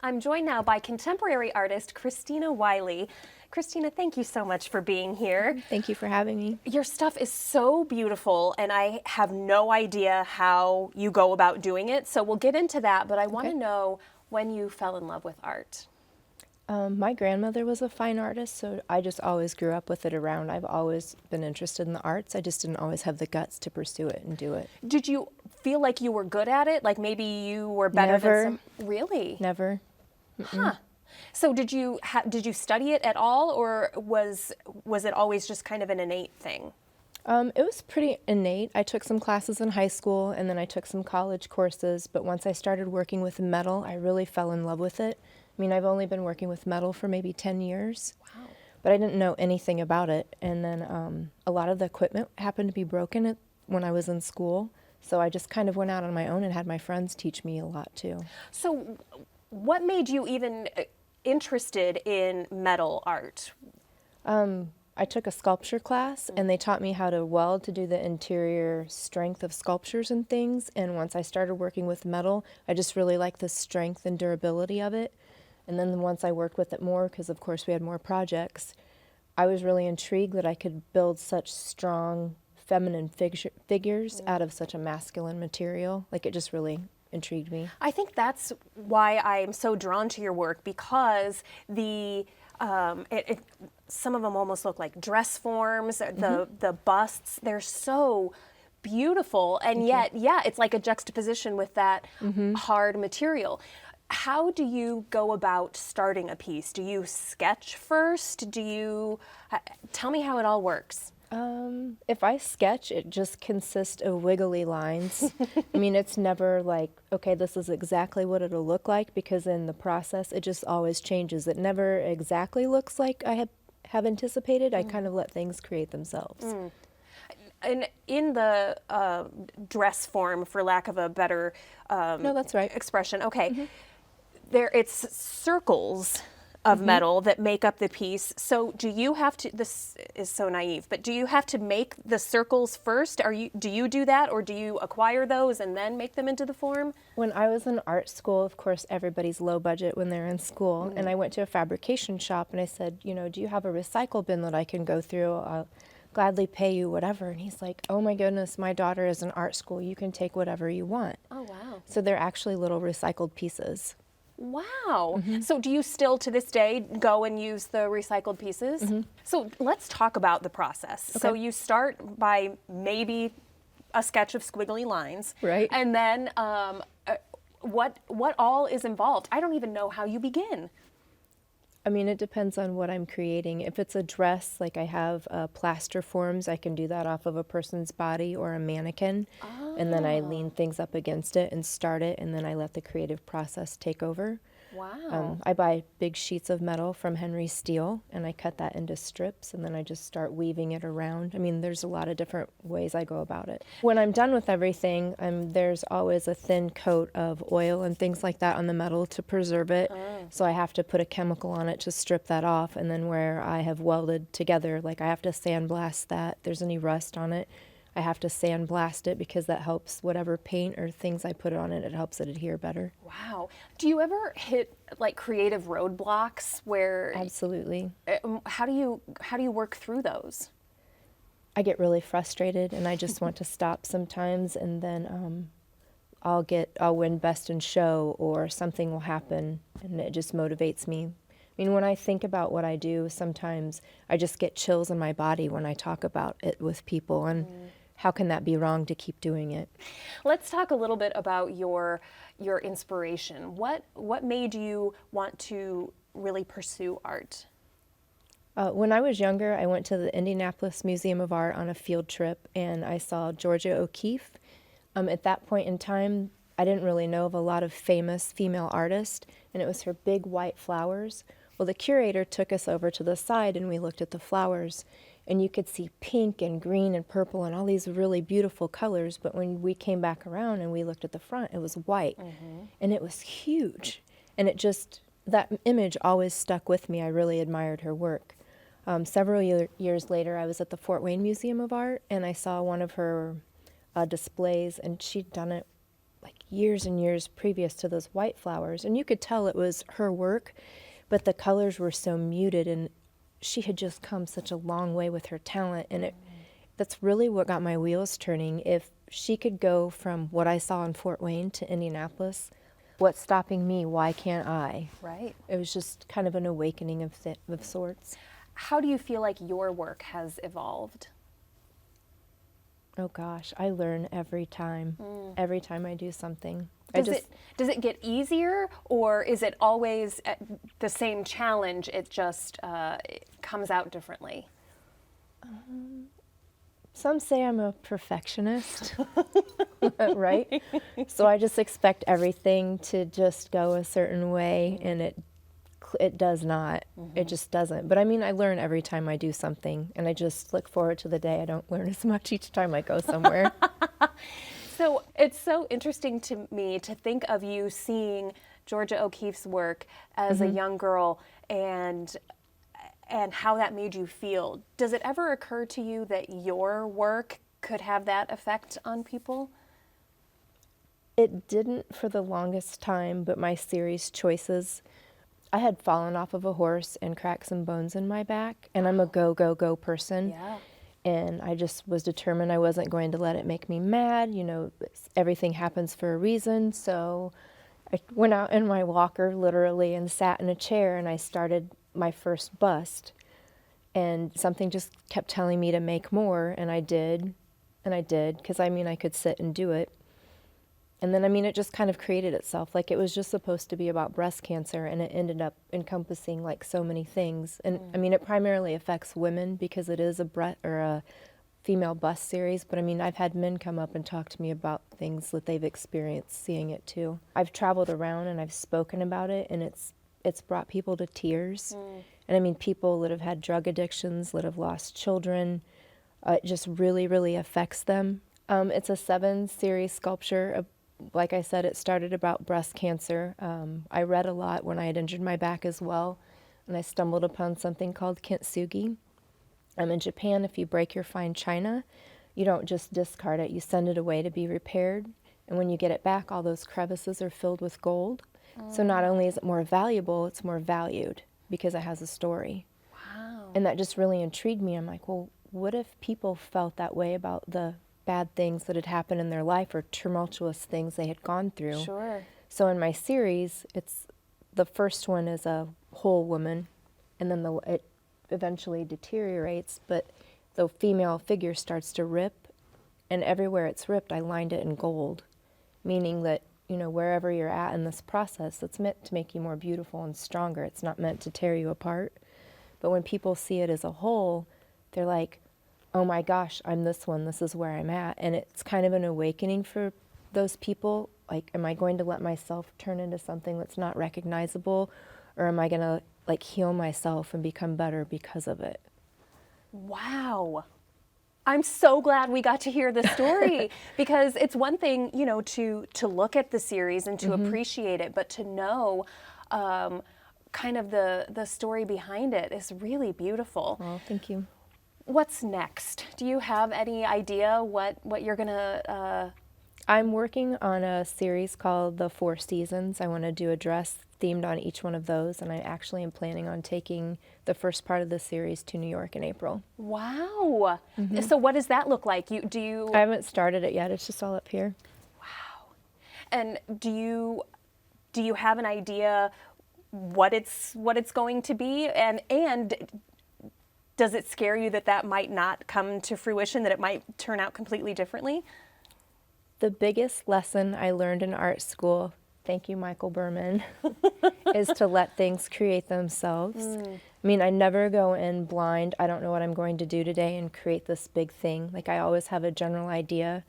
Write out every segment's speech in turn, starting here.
I'm joined now by contemporary artist Christina Wiley. Christina, thank you so much for being here. Thank you for having me. Your stuff is so beautiful, and I have no idea how you go about doing it, so we'll get into that, but I want to know when you fell in love with art. My grandmother was a fine artist, so I just always grew up with it around. I've always been interested in the arts. I just didn't always have the guts to pursue it and do it. Did you feel like you were good at it? Like maybe you were better Never. than some? Really? Never. Huh. So did you study it at all, or was it always just kind of an innate thing? It was pretty innate. I took some classes in high school and then I took some college courses, but once I started working with metal, I really fell in love with it. I mean, I've only been working with metal for maybe 10 years, Wow. but I didn't know anything about it. And then a lot of the equipment happened to be broken when I was in school, so I just kind of went out on my own and had my friends teach me a lot too. So what made you even interested in metal art? I took a sculpture class and they taught me how to weld to do the interior strength of sculptures and things. And once I started working with metal, I just really liked the strength and durability of it. And then once I worked with it more, because of course we had more projects, I was really intrigued that I could build such strong feminine figures out of such a masculine material. Like it just really intrigued me. I think that's why I'm so drawn to your work, because some of them almost look like dress forms. The busts, they're so beautiful, and yet, yeah, it's like a juxtaposition with that hard material. How do you go about starting a piece? Do you sketch first? Tell me how it all works. If I sketch, it just consists of wiggly lines. I mean, it's never like, okay, this is exactly what it'll look like, because in the process, it just always changes. It never exactly looks like I have anticipated. I kind of let things create themselves. And in the dress form, for lack of a better No, that's right. expression, okay, it's circles of metal that make up the piece. So do you have to, this is so naive, but do you have to make the circles first? Do you do that, or do you acquire those and then make them into the form? When I was in art school, of course, everybody's low budget when they're in school. And I went to a fabrication shop and I said, do you have a recycle bin that I can go through? I'll gladly pay you whatever. And he's like, oh my goodness, my daughter is in art school. You can take whatever you want. Oh, wow. So they're actually little recycled pieces. Wow. So do you still to this day go and use the recycled pieces? So let's talk about the process. So you start by maybe a sketch of squiggly lines. Right. And then what all is involved? I don't even know how you begin. I mean, it depends on what I'm creating. If it's a dress, like I have plaster forms, I can do that off of a person's body or a mannequin. And then I lean things up against it and start it, and then I let the creative process take over. Wow. I buy big sheets of metal from Henry Steel, and I cut that into strips, and then I just start weaving it around. I mean, there's a lot of different ways I go about it. When I'm done with everything, there's always a thin coat of oil and things like that on the metal to preserve it. So I have to put a chemical on it to strip that off, and then where I have welded together, like I have to sandblast that. If there's any rust on it, I have to sandblast it, because that helps whatever paint or things I put on it, it helps it adhere better. Wow. Do you ever hit like creative roadblocks where Absolutely. how do you work through those? I get really frustrated and I just want to stop sometimes, and then I'll win best in show, or something will happen and it just motivates me. I mean, when I think about what I do, sometimes I just get chills in my body when I talk about it with people, and how can that be wrong to keep doing it? Let's talk a little bit about your inspiration. What made you want to really pursue art? When I was younger, I went to the Indianapolis Museum of Art on a field trip, and I saw Georgia O'Keeffe. At that point in time, I didn't really know of a lot of famous female artists, and it was her big white flowers. Well, the curator took us over to the side, and we looked at the flowers, and you could see pink and green and purple and all these really beautiful colors, but when we came back around and we looked at the front, it was white, and it was huge. And that image always stuck with me. I really admired her work. Several years later, I was at the Fort Wayne Museum of Art, and I saw one of her displays, and she'd done it like years and years previous to those white flowers. And you could tell it was her work, but the colors were so muted, and she had just come such a long way with her talent. And that's really what got my wheels turning. If she could go from what I saw in Fort Wayne to Indianapolis, what's stopping me? Why can't I? Right. It was just kind of an awakening of sorts. How do you feel like your work has evolved? Oh gosh, I learn every time. Every time I do something. Does it get easier, or is it always the same challenge? It just it comes out differently. Some say I'm a perfectionist, right? So I just expect everything to just go a certain way, and it does not. It just doesn't. But I mean, I learn every time I do something, and I just look forward to the day I don't learn as much each time I go somewhere. So it's so interesting to me to think of you seeing Georgia O'Keeffe's work as a young girl and how that made you feel. Does it ever occur to you that your work could have that effect on people? It didn't for the longest time, but my series choices, I had fallen off of a horse and cracked some bones in my back, and I'm a go, go, go person. Yeah. And I just was determined I wasn't going to let it make me mad. You know, everything happens for a reason. So I went out in my walker literally and sat in a chair, and I started my first bust. And something just kept telling me to make more, and I did. And I did, because I mean, I could sit and do it. And then, I mean, it just kind of created itself. Like, it was just supposed to be about breast cancer, and it ended up encompassing, like, so many things. And, I mean, it primarily affects women because it is a female bust series. But, I mean, I've had men come up and talk to me about things that they've experienced seeing it, too. I've traveled around, and I've spoken about it, and it's brought people to tears. And, I mean, people that have had drug addictions, that have lost children, it just really, really affects them. It's a 7-series sculpture. Like I said, it started about breast cancer. I read a lot when I had injured my back as well, and I stumbled upon something called kintsugi. In Japan, if you break your fine china, you don't just discard it, you send it away to be repaired. And when you get it back, all those crevices are filled with gold. So not only is it more valuable, it's more valued because it has a story. Wow. And that just really intrigued me. I'm like, well, what if people felt that way about the bad things that had happened in their life or tumultuous things they had gone through? Sure. So in my series, the first one is a whole woman, and then it eventually deteriorates, but the female figure starts to rip, and everywhere it's ripped, I lined it in gold, meaning that, you know, wherever you're at in this process, it's meant to make you more beautiful and stronger. It's not meant to tear you apart. But when people see it as a whole, they're like, oh my gosh, I'm this one, this is where I'm at. And it's kind of an awakening for those people. Like, am I going to let myself turn into something that's not recognizable? Or am I going to, like, heal myself and become better because of it? Wow. I'm so glad we got to hear the story because it's one thing, you know, to look at the series and to appreciate it, but to know kind of the story behind it is really beautiful. Oh, thank you. What's next? Do you have any idea what you're gonna? I'm working on a series called The Four Seasons. I want to do a dress themed on each one of those, and I actually am planning on taking the first part of the series to New York in April. Wow. So what does that look like? I haven't started it yet. It's just all up here. Wow. And do you have an idea what it's going to be, and does it scare you that might not come to fruition, that it might turn out completely differently? The biggest lesson I learned in art school, thank you, Michael Berman, is to let things create themselves. I mean, I never go in blind. I don't know what I'm going to do today and create this big thing. Like, I always have a general idea,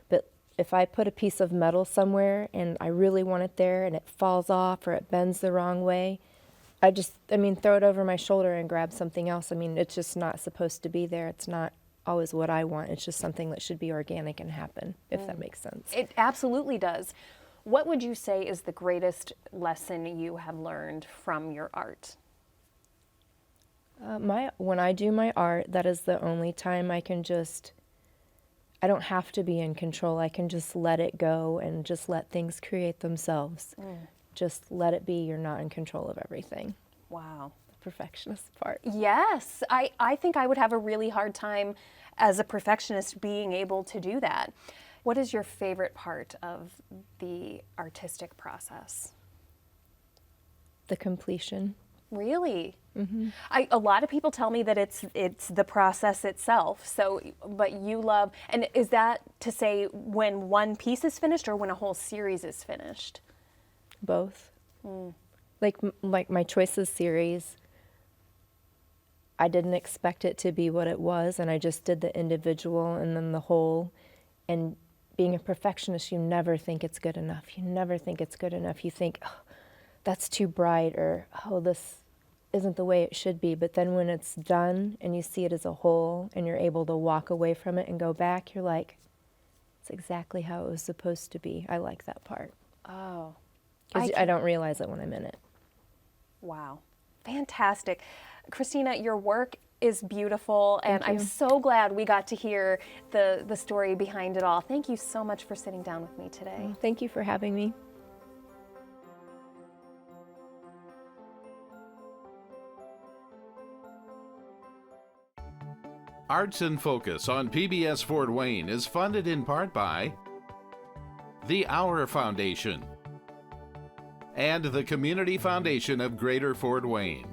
but if I put a piece of metal somewhere and I really want it there and it falls off or it bends the wrong way, throw it over my shoulder and grab something else. I mean, it's just not supposed to be there. It's not always what I want. It's just something that should be organic and happen, if that makes sense. It absolutely does. What would you say is the greatest lesson you have learned from your art? When I do my art, that is the only time I I don't have to be in control. I can just let it go and just let things create themselves. Just let it be. You're not in control of everything. Wow. The perfectionist part. Yes, I think I would have a really hard time as a perfectionist being able to do that. What is your favorite part of the artistic process? The completion. Really? A lot of people tell me that it's the process itself. So, but you love, and is that to say when one piece is finished or when a whole series is finished? Both. Like my Choices series, I didn't expect it to be what it was, and I just did the individual and then the whole. And being a perfectionist, you never think it's good enough. You never think it's good enough. You think, oh, that's too bright, or oh, this isn't the way it should be. But then when it's done and you see it as a whole and you're able to walk away from it and go back, you're like, it's exactly how it was supposed to be. I like that part. Oh, 'Cause I don't realize it when I'm in it. wow. Fantastic. Christina, your work is beautiful, and Thank I'm you. so glad we got to hear the story behind it all. Thank you so much for sitting down with me today. Thank you for having me. Arts in Focus on PBS Fort Wayne is funded in part by the Our Foundation and the Community Foundation of Greater Fort Wayne.